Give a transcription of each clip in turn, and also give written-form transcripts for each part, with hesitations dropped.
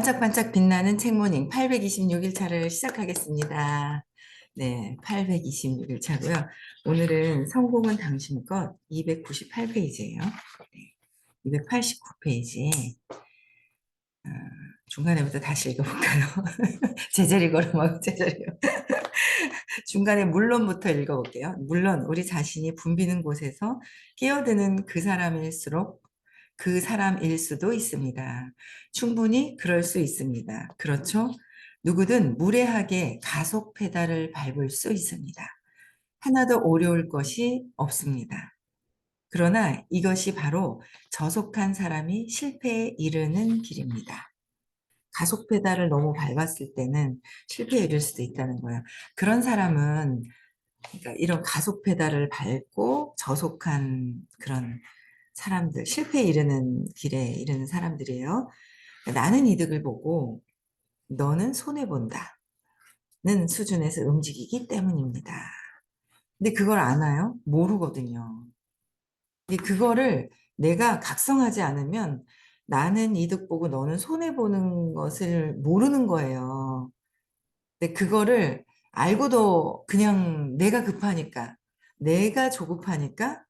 반짝반짝 빛나는 책모닝 826일 차를 시작하겠습니다. 네, 826일 차고요. 오늘은 성공은 당신 것 298페이지예요. 289페이지에 중간에부터 다시 읽어볼까요? 제자리 걸음하고 제자리 중간에 물론부터 읽어볼게요. 물론 우리 자신이 붐비는 곳에서 끼어드는 그 사람일수록 그 사람일 수도 있습니다. 충분히 그럴 수 있습니다. 그렇죠? 누구든 무례하게 가속 페달을 밟을 수 있습니다. 하나도 어려울 것이 없습니다. 그러나 이것이 바로 저속한 사람이 실패에 이르는 길입니다. 가속 페달을 너무 밟았을 때는 실패에 이를 수도 있다는 거예요. 그런 사람은 그러니까 이런 가속 페달을 밟고 저속한 그런 사람들, 실패에 이르는 길에 이르는 사람들이에요. 나는 이득을 보고 너는 손해본다는 수준에서 움직이기 때문입니다. 근데 그걸 아나요? 모르거든요. 근데 그거를 내가 각성하지 않으면 나는 이득 보고 너는 손해보는 것을 모르는 거예요. 근데 그거를 알고도 그냥 내가 급하니까, 내가 조급하니까,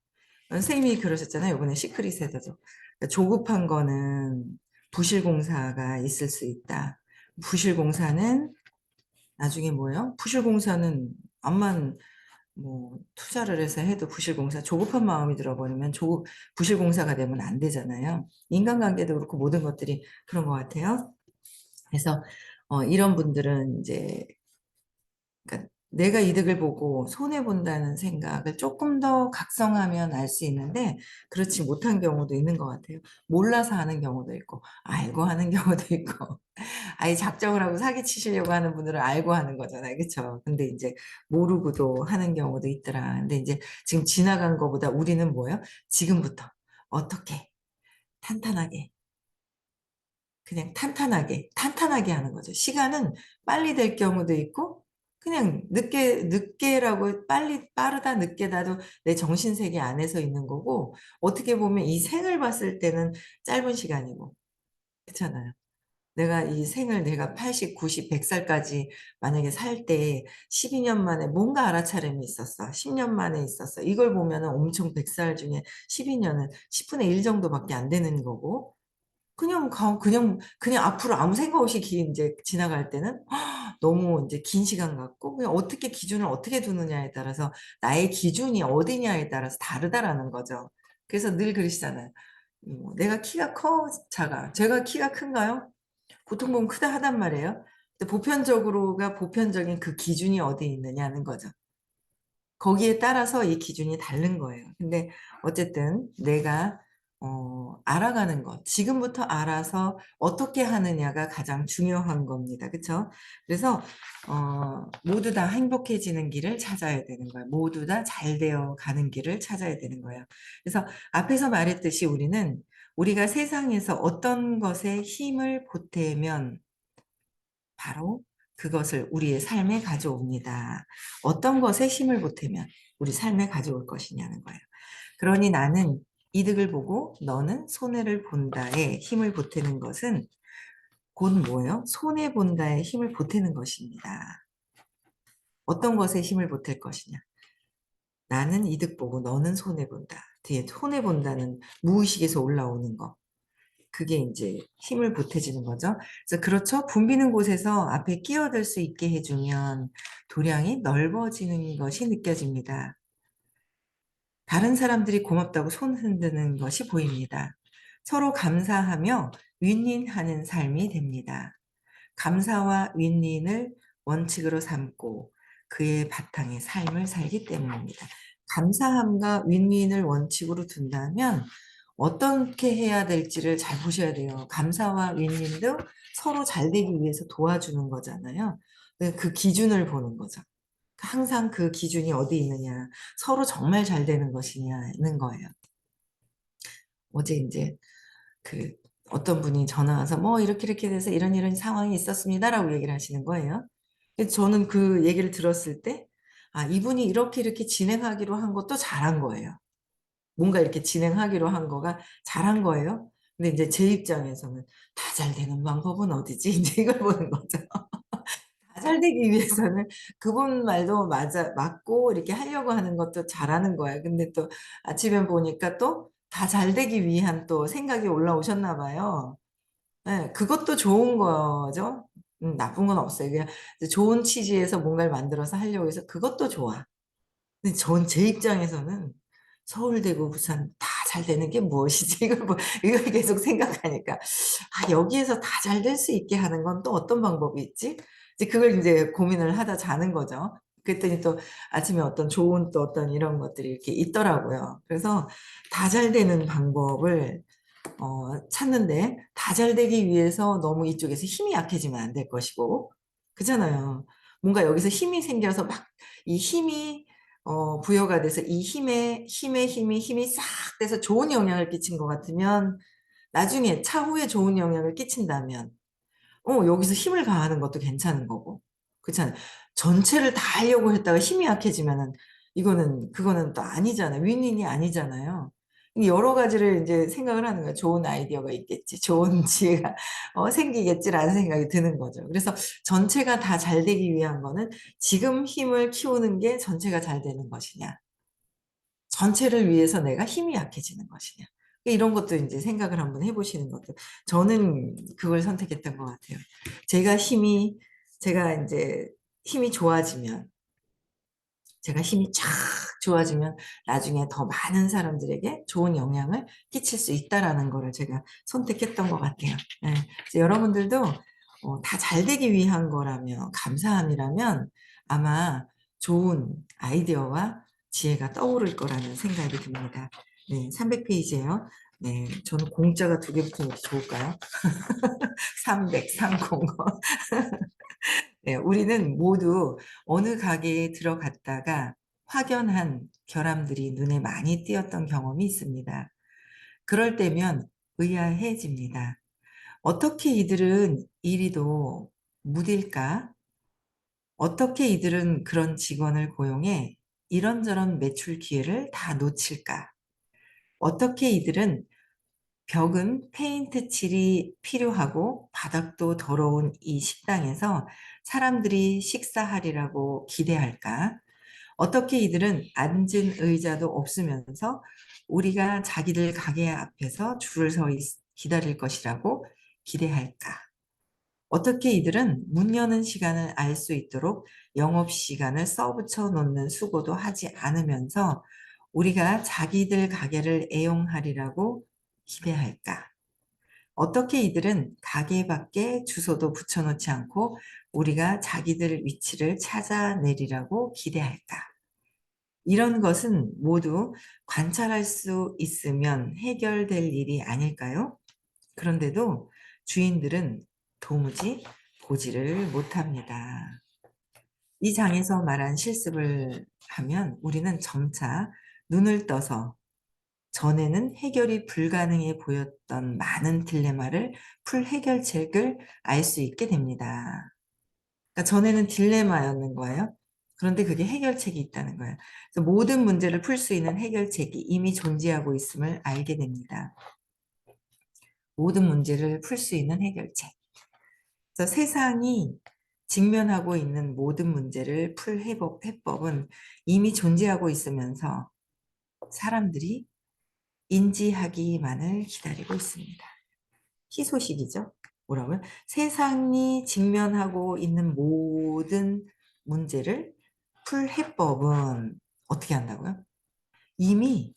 선생님이 그러셨잖아요. 이번에 시크릿에서도. 그러니까 조급한 거는 부실공사가 있을 수 있다. 부실공사는 나중에 뭐예요? 부실공사는 암만 뭐 투자를 해서 해도 부실공사, 조급한 마음이 들어버리면 부실공사가 되면 안 되잖아요. 인간관계도 그렇고 모든 것들이 그런 것 같아요. 그래서 이런 분들은 이제 그러니까 내가 이득을 보고 손해본다는 생각을 조금 더 각성하면 알 수 있는데 그렇지 못한 경우도 있는 것 같아요. 몰라서 하는 경우도 있고 알고 하는 경우도 있고 아예 작정을 하고 사기치시려고 하는 분들은 알고 하는 거잖아요. 그렇죠? 근데 이제 모르고도 하는 경우도 있더라. 근데 이제 지금 지나간 거보다 우리는 뭐예요? 지금부터 어떻게 탄탄하게 그냥 탄탄하게 하는 거죠. 시간은 빨리 될 경우도 있고, 그냥 늦게라고 빠르다, 늦게다도 내 정신세계 안에서 있는 거고, 어떻게 보면 이 생을 봤을 때는 짧은 시간이고, 그렇잖아요. 내가 이 생을 내가 80, 90, 100살까지 만약에 살 때 12년 만에 뭔가 알아차림이 있었어. 10년 만에 있었어. 이걸 보면은 엄청 100살 중에 12년은 10분의 1 정도밖에 안 되는 거고, 그냥 앞으로 아무 생각 없이 이제 지나갈 때는 너무 이제 긴 시간 같고, 그냥 어떻게 기준을 어떻게 두느냐에 따라서 나의 기준이 어디냐에 따라서 다르다라는 거죠. 그래서 늘 그러시잖아요. 내가 키가 커, 작아. 제가 키가 큰가요? 보통 보면 크다 하단 말이에요. 근데 보편적인 그 기준이 어디 있느냐는 거죠. 거기에 따라서 이 기준이 다른 거예요. 근데 어쨌든 내가 알아가는 것, 지금부터 알아서 어떻게 하느냐가 가장 중요한 겁니다. 그렇죠? 그래서 모두 다 행복해지는 길을 찾아야 되는 거예요. 모두 다 잘 되어 가는 길을 찾아야 되는 거예요. 그래서 앞에서 말했듯이 우리가 세상에서 어떤 것에 힘을 보태면 바로 그것을 우리의 삶에 가져옵니다. 어떤 것에 힘을 보태면 우리 삶에 가져올 것이냐는 거예요. 그러니 나는 이득을 보고 너는 손해를 본다에 힘을 보태는 것은 곧 뭐예요? 손해 본다에 힘을 보태는 것입니다. 어떤 것에 힘을 보탤 것이냐? 나는 이득 보고 너는 손해 본다. 뒤에 손해 본다는 무의식에서 올라오는 거. 그게 이제 힘을 보태지는 거죠. 그래서 그렇죠. 붐비는 곳에서 앞에 끼어들 수 있게 해주면 도량이 넓어지는 것이 느껴집니다. 다른 사람들이 고맙다고 손 흔드는 것이 보입니다. 서로 감사하며 윈윈하는 삶이 됩니다. 감사와 윈윈을 원칙으로 삼고 그의 바탕에 삶을 살기 때문입니다. 감사함과 윈윈을 원칙으로 둔다면 어떻게 해야 될지를 잘 보셔야 돼요. 감사와 윈윈도 서로 잘 되기 위해서 도와주는 거잖아요. 그 기준을 보는 거죠. 항상 그 기준이 어디 있느냐, 서로 정말 잘 되는 것이냐는 거예요. 어제 이제 그 어떤 분이 전화 와서 뭐 이렇게 돼서 이런 상황이 있었습니다라고 얘기를 하시는 거예요. 그래서 저는 그 얘기를 들었을 때, 아, 이분이 이렇게 진행하기로 한 것도 잘한 거예요. 뭔가 이렇게 진행하기로 한 거가 잘한 거예요. 근데 이제 제 입장에서는 다 잘 되는 방법은 어디지? 이제 이걸 보는 거죠. 다 잘 되기 위해서는 그분 말도 맞고 이렇게 하려고 하는 것도 잘하는 거예요. 근데 또 아침에 보니까 또 다 잘 되기 위한 또 생각이 올라오셨나 봐요. 네, 그것도 좋은 거죠. 나쁜 건 없어요. 그냥 좋은 취지에서 뭔가를 만들어서 하려고 해서 그것도 좋아. 근데 전 제 입장에서는 서울, 대구, 부산 다 잘 되는 게 무엇이지? 이걸 계속 생각하니까 여기에서 다 잘 될 수 있게 하는 건 또 어떤 방법이 있지? 이제 그걸 이제 고민을 하다 자는 거죠. 그랬더니 또 아침에 어떤 좋은 또 어떤 이런 것들이 이렇게 있더라고요. 그래서 다 잘 되는 방법을 찾는데 다 잘 되기 위해서 너무 이쪽에서 힘이 약해지면 안 될 것이고, 그잖아요. 뭔가 여기서 힘이 생겨서 막 이 힘이 부여가 돼서 이 힘이 싹 돼서 좋은 영향을 끼친 것 같으면 나중에 차후에 좋은 영향을 끼친다면 여기서 힘을 가하는 것도 괜찮은 거고. 그렇잖아요. 전체를 다 하려고 했다가 힘이 약해지면은 그거는 또 아니잖아요. 윈윈이 아니잖아요. 여러 가지를 이제 생각을 하는 거예요. 좋은 아이디어가 있겠지. 좋은 지혜가 생기겠지라는 생각이 드는 거죠. 그래서 전체가 다 잘 되기 위한 거는 지금 힘을 키우는 게 전체가 잘 되는 것이냐. 전체를 위해서 내가 힘이 약해지는 것이냐. 이런 것도 이제 생각을 한번 해보시는 것도 저는 그걸 선택했던 것 같아요. 제가 힘이 제가 이제 힘이 좋아지면 제가 힘이 쫙 좋아지면 나중에 더 많은 사람들에게 좋은 영향을 끼칠 수 있다라는 거를 제가 선택했던 것 같아요. 예. 그래서 여러분들도 다 잘 되기 위한 거라면 감사함이라면 아마 좋은 아이디어와 지혜가 떠오를 거라는 생각이 듭니다. 네, 300페이지예요. 네, 저는 공짜가 두 개 붙으면 이렇게 좋을까요? 300, 300. 네, 우리는 모두 어느 가게에 들어갔다가 확연한 결함들이 눈에 많이 띄었던 경험이 있습니다. 그럴 때면 의아해집니다. 어떻게 이들은 이리도 무딜까? 어떻게 이들은 그런 직원을 고용해 이런저런 매출 기회를 다 놓칠까? 어떻게 이들은 벽은 페인트 칠이 필요하고 바닥도 더러운 이 식당에서 사람들이 식사하리라고 기대할까? 어떻게 이들은 앉은 의자도 없으면서 우리가 자기들 가게 앞에서 줄을 서 기다릴 것이라고 기대할까? 어떻게 이들은 문 여는 시간을 알 수 있도록 영업시간을 써붙여 놓는 수고도 하지 않으면서 우리가 자기들 가게를 애용하리라고 기대할까? 어떻게 이들은 가게 밖에 주소도 붙여놓지 않고 우리가 자기들 위치를 찾아내리라고 기대할까? 이런 것은 모두 관찰할 수 있으면 해결될 일이 아닐까요? 그런데도 주인들은 도무지 보지를 못합니다. 이 장에서 말한 실습을 하면 우리는 점차 눈을 떠서 전에는 해결이 불가능해 보였던 많은 딜레마를 풀 해결책을 알 수 있게 됩니다. 그러니까 전에는 딜레마였는 거예요. 그런데 그게 해결책이 있다는 거예요. 그래서 모든 문제를 풀 수 있는 해결책이 이미 존재하고 있음을 알게 됩니다. 모든 문제를 풀 수 있는 해결책. 그래서 세상이 직면하고 있는 모든 문제를 풀 해법은 이미 존재하고 있으면서 사람들이 인지하기만을 기다리고 있습니다. 희소식이죠. 뭐라고요? 세상이 직면하고 있는 모든 문제를 풀 해법은 어떻게 한다고요? 이미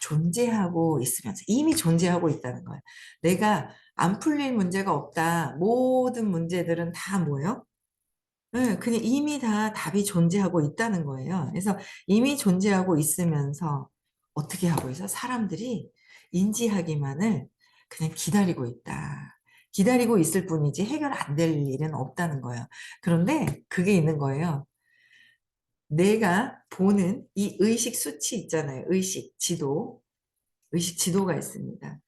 존재하고 있으면서 이미 존재하고 있다는 거예요. 내가 안 풀릴 문제가 없다. 모든 문제들은 다 뭐예요? 네, 그냥 이미 다 답이 존재하고 있다는 거예요. 그래서 이미 존재하고 있으면서 어떻게 하고 있어? 사람들이 인지하기만을 그냥 기다리고 있다. 기다리고 있을 뿐이지 해결 안 될 일은 없다는 거예요. 그런데 그게 있는 거예요. 내가 보는 이 의식 수치 있잖아요. 의식 지도가 있습니다.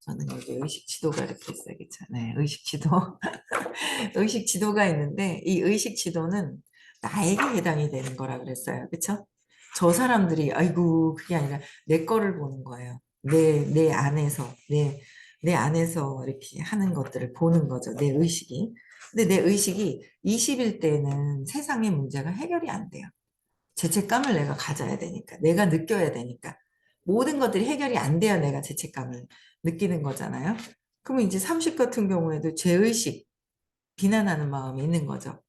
저는 여기 의식 지도가 이렇게 있어요. 네, 의식 지도. 의식 지도가 있는데 이 의식 지도는 나에게 해당이 되는 거라 그랬어요. 그렇죠? 저 사람들이 아이고 그게 아니라 내 거를 보는 거예요. 내 안에서, 내 안에서 이렇게 하는 것들을 보는 거죠. 내 의식이. 근데 내 의식이 20일 때는 세상의 문제가 해결이 안 돼요. 죄책감을 내가 가져야 되니까. 내가 느껴야 되니까. 모든 것들이 해결이 안 돼야 내가 죄책감을 느끼는 거잖아요. 그러면 이제 30 같은 경우에도 죄의식, 비난하는 마음이 있는 거죠.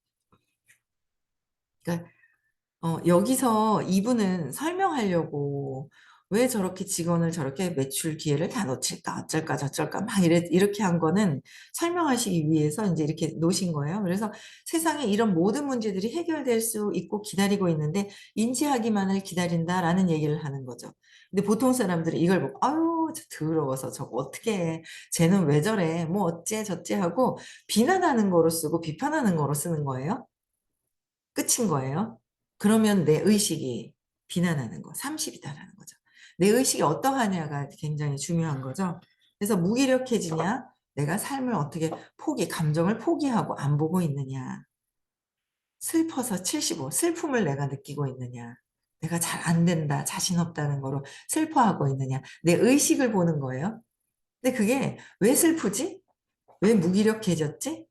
그러니까 여기서 이분은 설명하려고 왜 저렇게 직원을 저렇게 매출 기회를 다 놓칠까, 어쩔까, 저쩔까, 막 이렇게 한 거는 설명하시기 위해서 이제 이렇게 놓으신 거예요. 그래서 세상에 이런 모든 문제들이 해결될 수 있고 기다리고 있는데 인지하기만을 기다린다라는 얘기를 하는 거죠. 근데 보통 사람들이 이걸 보고, 아유, 저 더러워서 저거 어떻게 해. 쟤는 왜 저래. 뭐 어째 저째 하고 비난하는 거로 쓰고 비판하는 거로 쓰는 거예요. 끝인 거예요. 그러면 내 의식이 비난하는 거, 30이다라는 거죠. 내 의식이 어떠하냐가 굉장히 중요한 거죠. 그래서 무기력해지냐, 내가 삶을 어떻게 감정을 포기하고 안 보고 있느냐, 슬퍼서 75, 슬픔을 내가 느끼고 있느냐, 내가 잘 안 된다, 자신 없다는 거로 슬퍼하고 있느냐, 내 의식을 보는 거예요. 근데 그게 왜 슬프지? 왜 무기력해졌지?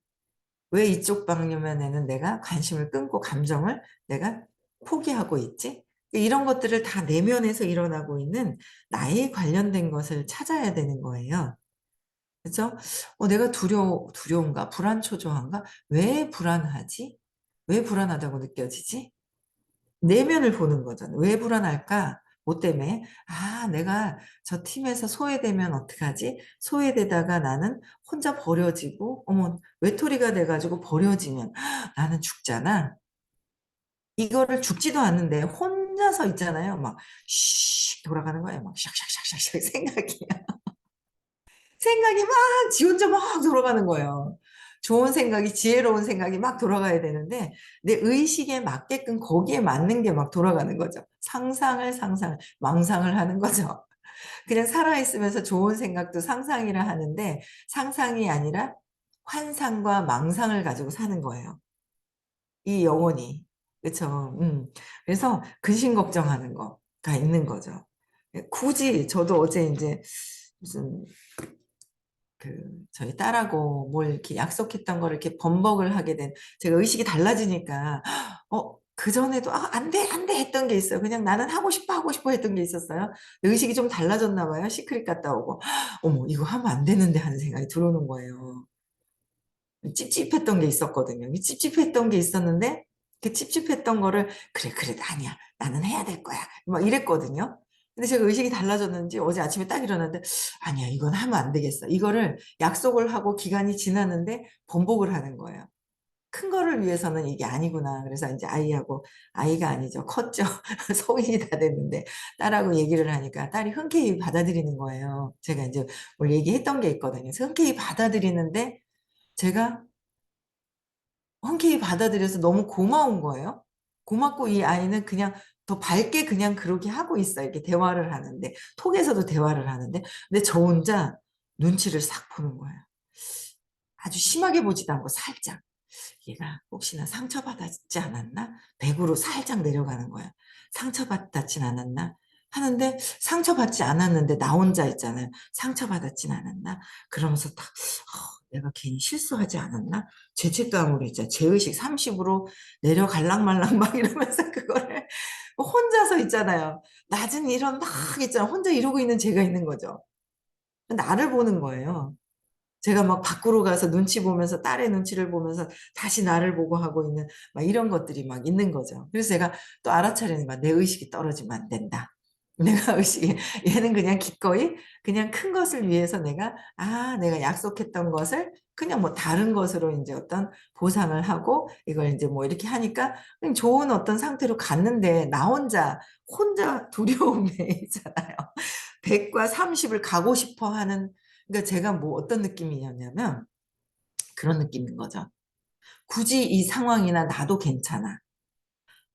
왜 이쪽 방면에는 내가 관심을 끊고 감정을 내가 포기하고 있지? 이런 것들을 다 내면에서 일어나고 있는 나에 관련된 것을 찾아야 되는 거예요. 그죠? 내가 두려운가? 불안초조한가? 왜 불안하지? 왜 불안하다고 느껴지지? 내면을 보는 거잖아요. 왜 불안할까? 뭐 때문에? 아, 내가 저 팀에서 소외되면 어떡하지? 소외되다가 나는 혼자 버려지고, 어머, 외톨이가 돼가지고 버려지면 나는 죽잖아. 이거를 죽지도 않는데 혼자서 있잖아요. 막, 쉬 돌아가는 거예요. 막, 샥샥샥샥 생각이. 생각이 막, 지 혼자 막 돌아가는 거예요. 좋은 생각이, 지혜로운 생각이 막 돌아가야 되는데, 내 의식에 맞게끔 거기에 맞는 게 막 돌아가는 거죠. 망상을 하는 거죠. 그냥 살아있으면서 좋은 생각도 상상이라 하는데, 상상이 아니라 환상과 망상을 가지고 사는 거예요. 이 영혼이. 그쵸. 그래서 근심 걱정하는 거가 있는 거죠. 굳이 저도 어제 이제 무슨 그 저희 딸하고 뭘 이렇게 약속했던 거를 이렇게 번복을 하게 된 제가 의식이 달라지니까 그전에도 안 돼, 안 돼 했던 게 있어요. 그냥 나는 하고 싶어 했던 게 있었어요. 의식이 좀 달라졌나 봐요. 시크릿 갔다 오고 어머 이거 하면 안 되는데 하는 생각이 들어오는 거예요. 찝찝했던 게 있었거든요. 이 찝찝했던 게 있었는데 그 찝찝했던 거를 그래 아니야 나는 해야 될 거야 막 이랬거든요. 근데 제가 의식이 달라졌는지 어제 아침에 딱 일어났는데 아니야 이건 하면 안 되겠어. 이거를 약속을 하고 기간이 지났는데 번복을 하는 거예요. 큰 거를 위해서는 이게 아니구나. 그래서 이제 아이가 아니죠. 컸죠. 성인이 다 됐는데 딸하고 얘기를 하니까 딸이 흔쾌히 받아들이는 거예요. 제가 이제 뭘 얘기했던 게 있거든요. 그래서 흔쾌히 받아들이는데 제가 흔쾌히 받아들여서 너무 고마운 거예요. 고맙고 이 아이는 그냥 더 밝게 그냥 그러게 하고 있어요. 이렇게 대화를 하는데, 톡에서도 대화를 하는데, 근데 저 혼자 눈치를 싹 보는 거예요. 아주 심하게 보지도 않고 살짝. 얘가 혹시나 상처받았지 않았나? 배구로 살짝 내려가는 거야. 상처받았진 않았나? 하는데 상처받지 않았는데 나 혼자 있잖아요. 상처받았진 않았나? 그러면서 딱 내가 괜히 실수하지 않았나? 죄책감으로 이제 죄의식 30으로 내려갈랑말랑 막 이러면서 그거를 혼자서 있잖아요. 낮은 이런 막 있잖아. 혼자 이러고 있는 제가 있는 거죠. 나를 보는 거예요. 제가 막 밖으로 가서 눈치 보면서 딸의 눈치를 보면서 다시 나를 보고 하고 있는 막 이런 것들이 막 있는 거죠. 그래서 제가 또 알아차리는 거야. 내 의식이 떨어지면 안 된다. 내가 의식이 얘는 그냥 기꺼이 그냥 큰 것을 위해서 내가 약속했던 것을 그냥 뭐 다른 것으로 이제 어떤 보상을 하고 이걸 이제 뭐 이렇게 하니까 그냥 좋은 어떤 상태로 갔는데 나 혼자 두려움에 있잖아요. 100과 30을 가고 싶어 하는 그러니까 제가 뭐 어떤 느낌이냐면 그런 느낌인 거죠. 굳이 이 상황이나 나도 괜찮아.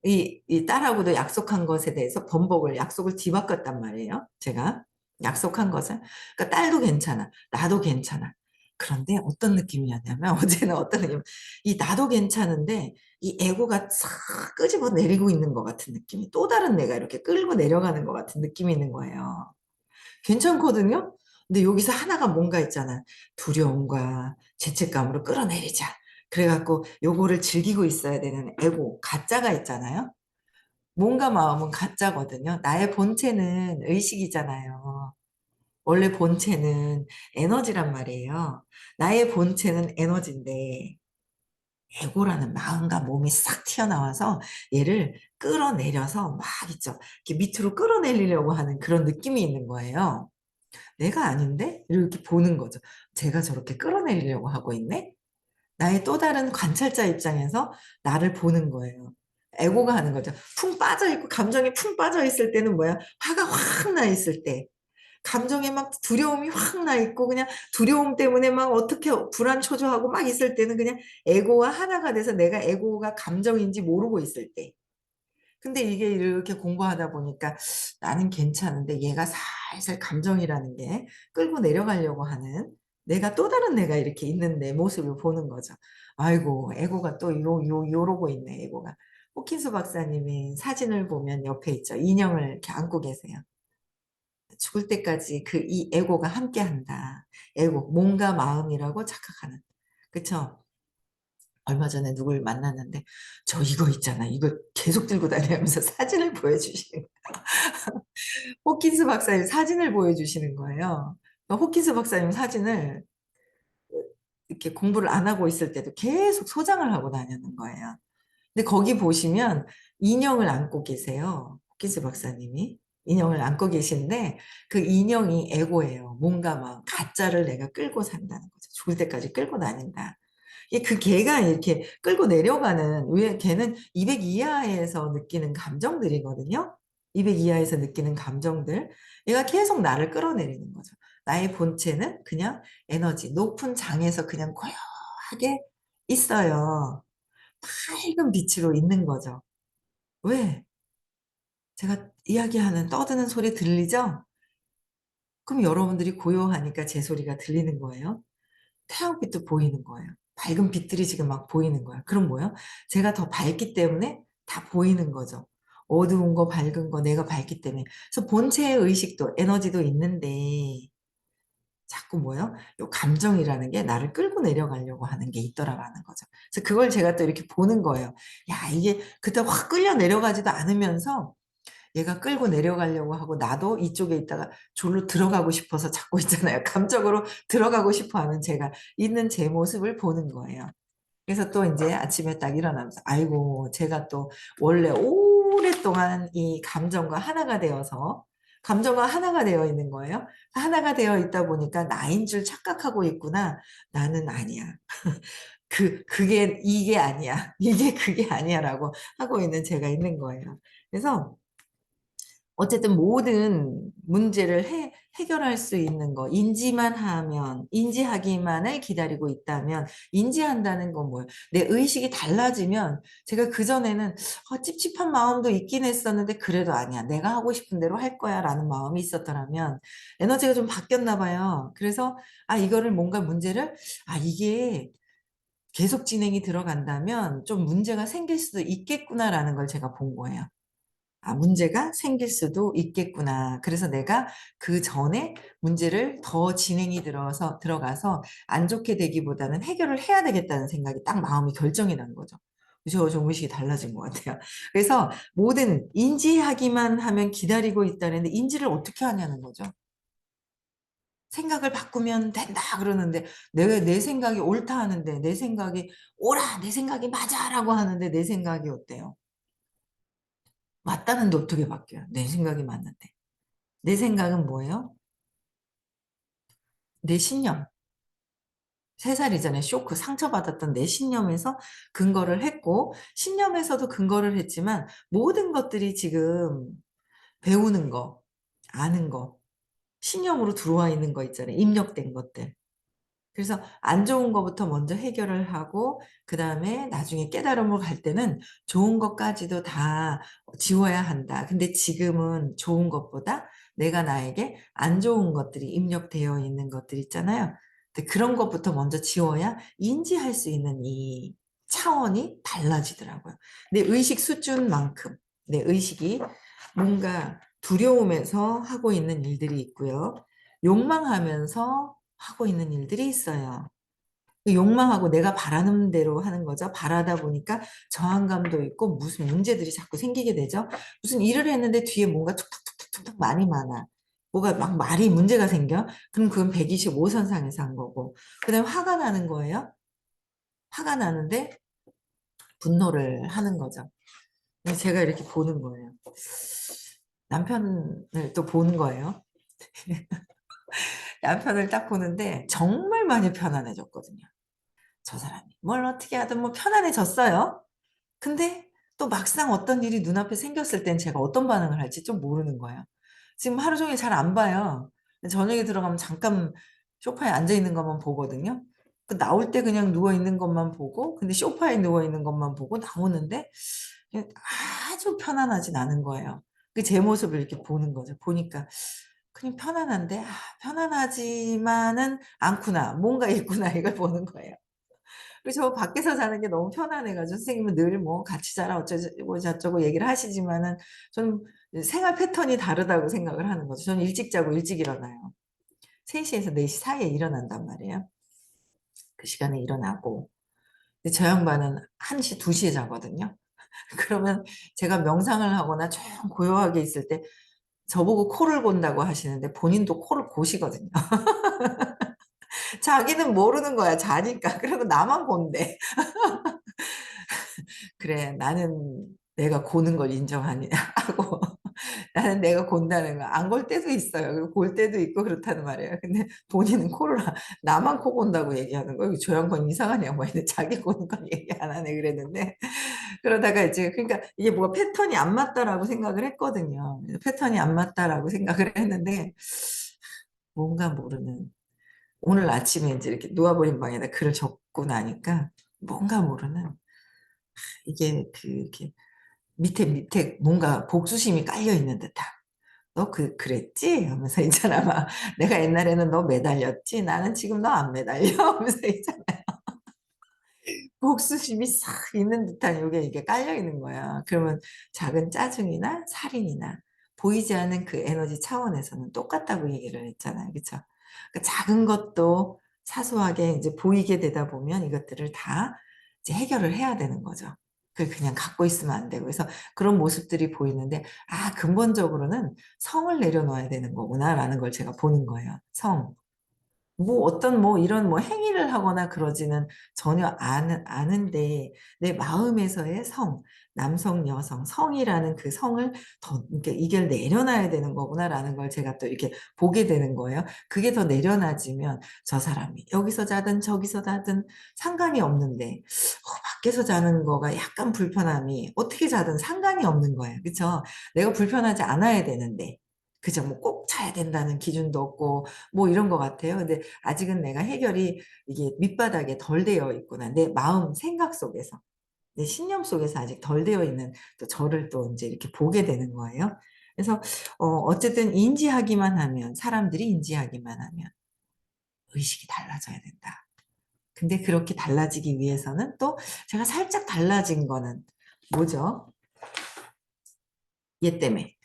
이 딸하고도 약속한 것에 대해서 약속을 뒤바꿨단 말이에요. 제가 약속한 것을. 그러니까 딸도 괜찮아. 나도 괜찮아. 그런데 어떤 느낌이었냐면 어제는 어떤 느낌, 이 나도 괜찮은데 이 에고가 싹 끄집어 내리고 있는 것 같은 느낌이 또 다른 내가 이렇게 끌고 내려가는 것 같은 느낌이 있는 거예요. 괜찮거든요? 근데 여기서 하나가 뭔가 있잖아. 두려움과 죄책감으로 끌어내리자. 그래갖고 요거를 즐기고 있어야 되는 에고, 가짜가 있잖아요. 몸과 마음은 가짜거든요. 나의 본체는 의식이잖아요. 원래 본체는 에너지란 말이에요. 나의 본체는 에너지인데, 에고라는 마음과 몸이 싹 튀어나와서 얘를 끌어내려서 막 있죠. 이렇게 밑으로 끌어내리려고 하는 그런 느낌이 있는 거예요. 내가 아닌데? 이렇게 보는 거죠. 제가 저렇게 끌어내리려고 하고 있네? 나의 또 다른 관찰자 입장에서 나를 보는 거예요. 에고가 하는 거죠. 풍 빠져 있고 감정이 풍 빠져 있을 때는 뭐야? 화가 확 나 있을 때. 감정에 막 두려움이 확 나 있고 그냥 두려움 때문에 막 어떻게 불안 초조하고 막 있을 때는 그냥 에고와 하나가 돼서 내가 에고가 감정인지 모르고 있을 때. 근데 이게 이렇게 공부하다 보니까 나는 괜찮은데 얘가 살살 감정이라는 게 끌고 내려가려고 하는 내가 또 다른 내가 이렇게 있는 내 모습을 보는 거죠. 아이고, 에고가 또 요러고 있네, 에고가. 호킨스 박사님이 사진을 보면 옆에 있죠. 인형을 이렇게 안고 계세요. 죽을 때까지 그 이 에고가 함께 한다. 에고, 몸과 마음이라고 착각하는. 그쵸? 얼마 전에 누굴 만났는데 저 이거 있잖아. 이거 계속 들고 다니면서 사진을 보여주시는 호킨스 박사님 사진을 보여주시는 거예요. 그러니까 호킨스 박사님 사진을 이렇게 공부를 안 하고 있을 때도 계속 소장을 하고 다니는 거예요. 근데 거기 보시면 인형을 안고 계세요. 호킨스 박사님이. 인형을 안고 계신데 그 인형이 에고예요. 뭔가 막 가짜를 내가 끌고 산다는 거죠. 죽을 때까지 끌고 다닌다. 그 걔가 이렇게 끌고 내려가는, 왜 걔는 200 이하에서 느끼는 감정들이거든요. 200 이하에서 느끼는 감정들. 얘가 계속 나를 끌어내리는 거죠. 나의 본체는 그냥 에너지, 높은 장에서 그냥 고요하게 있어요. 밝은 빛으로 있는 거죠. 왜? 제가 이야기하는 떠드는 소리 들리죠? 그럼 여러분들이 고요하니까 제 소리가 들리는 거예요. 태양빛도 보이는 거예요. 밝은 빛들이 지금 막 보이는 거야. 그럼 뭐예요? 제가 더 밝기 때문에 다 보이는 거죠. 어두운 거, 밝은 거, 내가 밝기 때문에. 그래서 본체의 의식도, 에너지도 있는데, 자꾸 뭐예요? 요 감정이라는 게 나를 끌고 내려가려고 하는 게 있더라라는 거죠. 그래서 그걸 제가 또 이렇게 보는 거예요. 야, 이게 그때 확 끌려 내려가지도 않으면서 얘가 끌고 내려가려고 하고 나도 이쪽에 있다가 졸로 들어가고 싶어서 찾고 있잖아요. 감정으로 들어가고 싶어 하는 제가 있는 제 모습을 보는 거예요. 그래서 또 이제 아침에 딱 일어나면서 아이고 제가 또 원래 오랫동안 이 감정과 하나가 되어서 감정과 하나가 되어 있는 거예요. 하나가 되어 있다 보니까 나인 줄 착각하고 있구나. 나는 아니야. 그게 이게 아니야. 이게 그게 아니야라고 하고 있는 제가 있는 거예요. 그래서 어쨌든 모든 문제를 해결할 수 있는 거, 인지만 하면, 인지하기만을 기다리고 있다면, 인지한다는 건 뭐예요? 내 의식이 달라지면, 제가 그전에는 찝찝한 마음도 있긴 했었는데, 그래도 아니야. 내가 하고 싶은 대로 할 거야. 라는 마음이 있었더라면, 에너지가 좀 바뀌었나 봐요. 그래서, 이거를 뭔가 문제를, 이게 계속 진행이 들어간다면, 좀 문제가 생길 수도 있겠구나라는 걸 제가 본 거예요. 문제가 생길 수도 있겠구나. 그래서 내가 그 전에 문제를 더 진행이 들어가서 안 좋게 되기보다는 해결을 해야 되겠다는 생각이 딱 마음이 결정이 난 거죠. 좀 의식이 달라진 것 같아요. 그래서 모든 인지하기만 하면 기다리고 있다는데 인지를 어떻게 하냐는 거죠. 생각을 바꾸면 된다 그러는데 내 생각이 옳다 하는데 내 생각이 옳아 내 생각이 맞아라고 하는데 내 생각이 어때요? 맞다는데 어떻게 바뀌어요? 내 생각이 맞는데. 내 생각은 뭐예요? 내 신념. 3살 이전에 쇼크, 상처받았던 내 신념에서 근거를 했고, 신념에서도 근거를 했지만, 모든 것들이 지금 배우는 거, 아는 거, 신념으로 들어와 있는 거 있잖아요. 입력된 것들. 그래서 안 좋은 것부터 먼저 해결을 하고 그다음에 나중에 깨달음을 갈 때는 좋은 것까지도 다 지워야 한다. 근데 지금은 좋은 것보다 내가 나에게 안 좋은 것들이 입력되어 있는 것들 있잖아요. 근데 그런 것부터 먼저 지워야 인지할 수 있는 이 차원이 달라지더라고요. 내 의식 수준만큼 내 의식이 뭔가 두려움에서 하고 있는 일들이 있고요. 욕망하면서 하고 있는 일들이 있어요. 그 욕망하고 내가 바라는 대로 하는 거죠. 바라다 보니까 저항감도 있고 무슨 문제들이 자꾸 생기게 되죠. 무슨 일을 했는데 뒤에 뭔가 툭툭툭툭툭 말이 많아. 뭐가 막 말이 문제가 생겨? 그럼 그건 125선상에서 한 거고. 그다음에 화가 나는 거예요. 화가 나는데 분노를 하는 거죠. 그래서 제가 이렇게 보는 거예요. 남편을 또 보는 거예요. 남편을 딱 보는데 정말 많이 편안해졌거든요. 저 사람이. 뭘 어떻게 하든 뭐 편안해졌어요. 근데 또 막상 어떤 일이 눈앞에 생겼을 땐 제가 어떤 반응을 할지 좀 모르는 거예요. 지금 하루 종일 잘 안 봐요. 저녁에 들어가면 잠깐 소파에 앉아 있는 것만 보거든요. 그 나올 때 그냥 누워 있는 것만 보고, 근데 소파에 누워 있는 것만 보고 나오는데 그냥 아주 편안하진 않은 거예요. 그 제 모습을 이렇게 보는 거죠. 보니까 그냥 편안한데, 편안하지만은 않구나. 뭔가 있구나. 이걸 보는 거예요. 그래서 저 밖에서 자는 게 너무 편안해가지고 선생님은 늘 뭐 같이 자라 어쩌고 저쩌고 얘기를 하시지만은 저는 생활 패턴이 다르다고 생각을 하는 거죠. 저는 일찍 자고 일찍 일어나요. 3시에서 4시 사이에 일어난단 말이에요. 그 시간에 일어나고. 근데 저 양반은 1시, 2시에 자거든요. 그러면 제가 명상을 하거나 좀 고요하게 있을 때 저보고 코를 곤다고 하시는데 본인도 코를 고시거든요. 자기는 모르는 거야, 자니까. 그리고 나만 곤대. 그래, 나는 내가 고는 걸 인정하니 하고 나는 내가 곤다는 거. 안 골 때도 있어요. 그리고 골 때도 있고 그렇다는 말이에요. 근데 본인은 코를 나만 코 곤다고 얘기하는 거예요. 저 양반 이상한 양반인데 자기 고는 건 얘기 안 하네 그랬는데 그러다가 이제 그러니까 이게 뭐가 패턴이 안 맞다라고 생각을 했거든요. 패턴이 안 맞다라고 생각을 했는데 뭔가 모르는 오늘 아침에 이제 이렇게 놓아버린 방에다 글을 적고 나니까 뭔가 모르는 이게 그 이렇게 밑에 뭔가 복수심이 깔려 있는 듯한. 너 그랬지? 하면서 있잖아. 막 내가 옛날에는 너 매달렸지? 나는 지금 너 안 매달려? 하면서 있잖아. 복수심이 싹 있는 듯한 요게 이게 깔려 있는 거야. 그러면 작은 짜증이나 살인이나 보이지 않는 그 에너지 차원에서는 똑같다고 얘기를 했잖아요. 그쵸? 그 작은 것도 사소하게 이제 보이게 되다 보면 이것들을 다 이제 해결을 해야 되는 거죠. 그걸 그냥 갖고 있으면 안 되고. 그래서 그런 모습들이 보이는데, 근본적으로는 성을 내려놓아야 되는 거구나라는 걸 제가 보는 거예요. 성. 뭐 어떤 뭐 이런 뭐 행위를 하거나 그러지는 전혀 않은데 내 마음에서의 성, 남성, 여성, 성이라는 그 성을 더 이렇게 이걸 내려놔야 되는 거구나라는 걸 제가 또 이렇게 보게 되는 거예요. 그게 더 내려놔지면 저 사람이 여기서 자든 저기서 자든 상관이 없는데 밖에서 자는 거가 약간 불편함이 어떻게 자든 상관이 없는 거예요. 그렇죠? 내가 불편하지 않아야 되는데. 그죠? 뭐 꼭 자야 된다는 기준도 없고 뭐 이런 것 같아요. 근데 아직은 내가 해결이 이게 밑바닥에 덜 되어 있구나. 내 마음, 생각 속에서, 내 신념 속에서 아직 덜 되어 있는 또 저를 또 이제 이렇게 보게 되는 거예요. 그래서, 어쨌든 인지하기만 하면, 사람들이 인지하기만 하면 의식이 달라져야 된다. 근데 그렇게 달라지기 위해서는 또 제가 살짝 달라진 거는 뭐죠? 얘 때문에.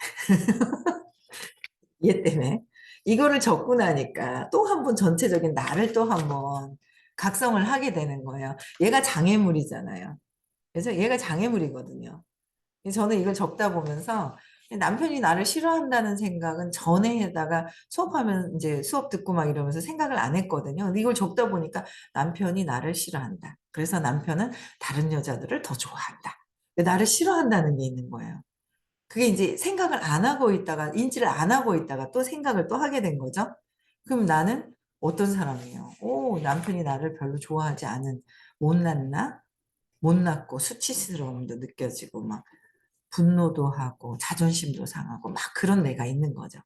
얘 때문에. 이거를 적고 나니까 또 한 번 전체적인 나를 또 한 번 각성을 하게 되는 거예요. 얘가 장애물이잖아요. 그래서 얘가 장애물이거든요. 저는 이걸 적다 보면서 남편이 나를 싫어한다는 생각은 전에 해다가 수업하면 이제 수업 듣고 막 이러면서 생각을 안 했거든요. 근데 이걸 적다 보니까 남편이 나를 싫어한다. 그래서 남편은 다른 여자들을 더 좋아한다. 나를 싫어한다는 게 있는 거예요. 그게 이제 생각을 안 하고 있다가 인지를 안 하고 있다가 또 생각을 또 하게 된 거죠. 그럼 나는 어떤 사람이에요? 남편이 나를 별로 좋아하지 않은 못났나? 못났고 수치스러움도 느껴지고 막 분노도 하고 자존심도 상하고 막 그런 내가 있는 거죠.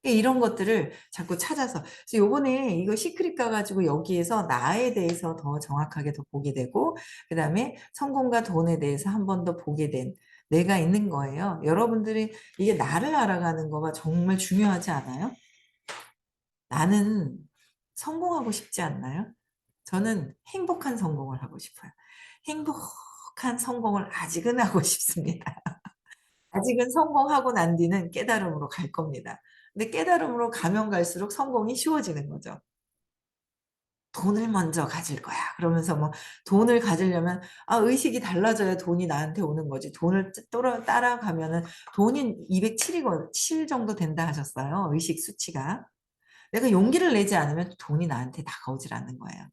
이런 것들을 자꾸 찾아서 그래서 요번에 이거 시크릿 가가지고 여기에서 나에 대해서 더 정확하게 더 보게 되고 그다음에 성공과 돈에 대해서 한 번 더 보게 된 내가 있는 거예요. 여러분들이 이게 나를 알아가는 거가 정말 중요하지 않아요? 나는 성공하고 싶지 않나요? 저는 행복한 성공을 하고 싶어요. 행복한 성공을 아직은 하고 싶습니다. 아직은 성공하고 난 뒤는 깨달음으로 갈 겁니다. 근데 깨달음으로 가면 갈수록 성공이 쉬워지는 거죠. '돈을 먼저 가질 거야.' 그러면서 뭐 돈을 가지려면 의식이 달라져야 돈이 나한테 오는 거지. 돈을 따라가면은 돈이 207 7 정도 된다 하셨어요, 의식 수치가. 내가 용기를 내지 않으면 돈이 나한테 다가오질 않는 거예요.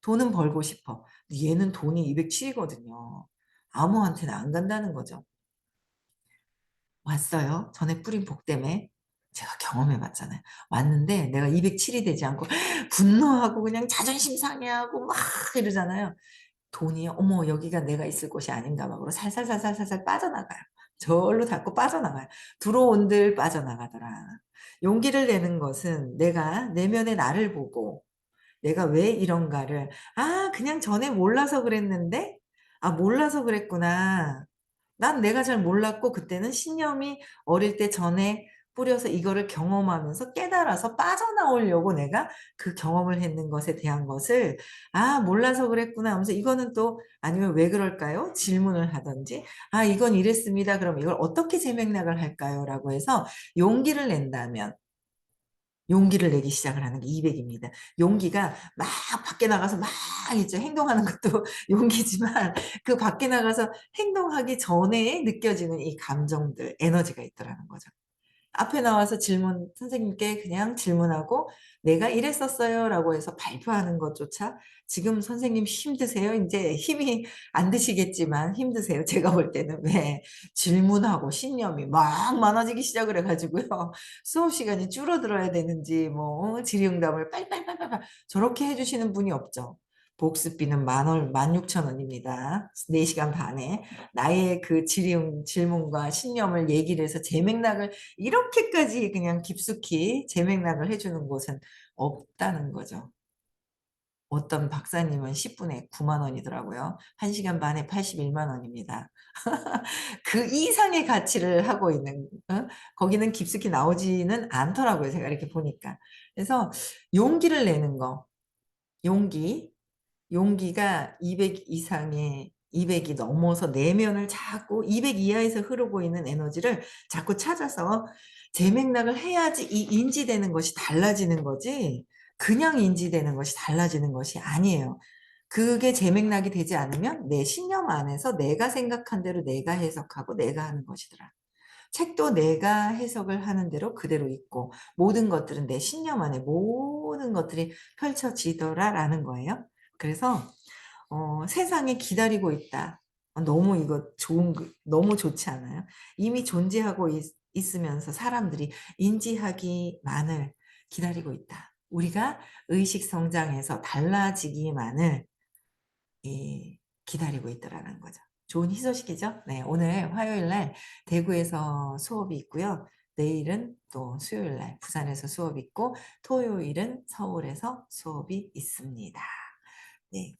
돈은 벌고 싶어. 근데 얘는 돈이 207 이거든요. 아무한테나 안 간다는 거죠. 왔어요. 전에 뿌린 복 때문에. 제가 경험해 봤잖아요. 왔는데 내가 207이 되지 않고 분노하고 그냥 자존심 상해하고 막 이러잖아요. 돈이 '어머 여기가 내가 있을 곳이 아닌가.' 막 그러고 살살살살살살 빠져나가요. 절로 닫고 빠져나가요. 들어온들 빠져나가더라. 용기를 내는 것은 내가 내면의 나를 보고 내가 왜 이런가를 '아 그냥 전에 몰라서 그랬는데 몰라서 그랬구나. 난 내가 잘 몰랐고 그때는 신념이 어릴 때 전에 뿌려서 이거를 경험하면서 깨달아서 빠져나오려고 내가 그 경험을 했는 것에 대한 것을 '아 몰라서 그랬구나.' 하면서 이거는 또 아니면 '왜 그럴까요?' 질문을 하든지 '아 이건 이랬습니다. 그럼 이걸 어떻게 재맥락을 할까요?'라고 해서 용기를 낸다면 용기를 내기 시작을 하는 게 200 입니다. 용기가 막 밖에 나가서 막 이제 행동하는 것도 용기지만 그 밖에 나가서 행동하기 전에 느껴지는 이 감정들, 에너지가 있더라는 거죠. 앞에 나와서 선생님께 그냥 질문하고 "내가 이랬었어요."라고 해서 발표하는 것조차 "지금 선생님 힘드세요?" 인제 힘이 안 드시겠지만 힘드세요. 제가 볼 때는. 왜? 질문하고 신념이 막 많아지기 시작을 해 가지고요. 수업 시간이 줄어들어야 되는지 질의응답을 빨리빨리빨리빨리 저렇게 해 주시는 분이 없죠. 복습비는 만 원 16,000 원입니다. 4 시간 반에. 나의 그 질문과 신념을 얘기를 해서 제 맥락을 이렇게까지 그냥 깊숙이 재맥락을 해 주는 곳은 없다는 거죠. 어떤 박사님은 10 분에 9만 원이더라고요. 1 시간 반에 81만 원입니다. 그 이상의 가치를 하고 있는 거기는 깊숙이 나오지는 않더라고요, 제가 이렇게 보니까. 그래서 용기를 내는 거, 용기. 용기가 200 이상의 200이 넘어서 내면을 자꾸 200 이하에서 흐르고 있는 에너지를 자꾸 찾아서 재맥락을 해야지 이 인지되는 것이 달라지는 거지 그냥 인지되는 것이 달라지는 것이 아니에요. 그게 재맥락이 되지 않으면 내 신념 안에서 내가 생각한 대로 내가 해석하고 내가 하는 것이더라. 책도 내가 해석을 하는 대로 그대로 있고 모든 것들은 내 신념 안에 모든 것들이 펼쳐지더라라는 거예요. 그래서 세상에 기다리고 있다. 너무 이거 너무 좋지 않아요? 이미 존재하고 있으면서 사람들이 인지하기만을 기다리고 있다. 우리가 의식 성장해서 달라지기만을 기다리고 있더라는 거죠. 좋은 희소식이죠? 네. 오늘 화요일 날 대구에서 수업이 있고요. 내일은 또 수요일 날 부산에서 수업이 있고 토요일은 서울에서 수업이 있습니다. 네.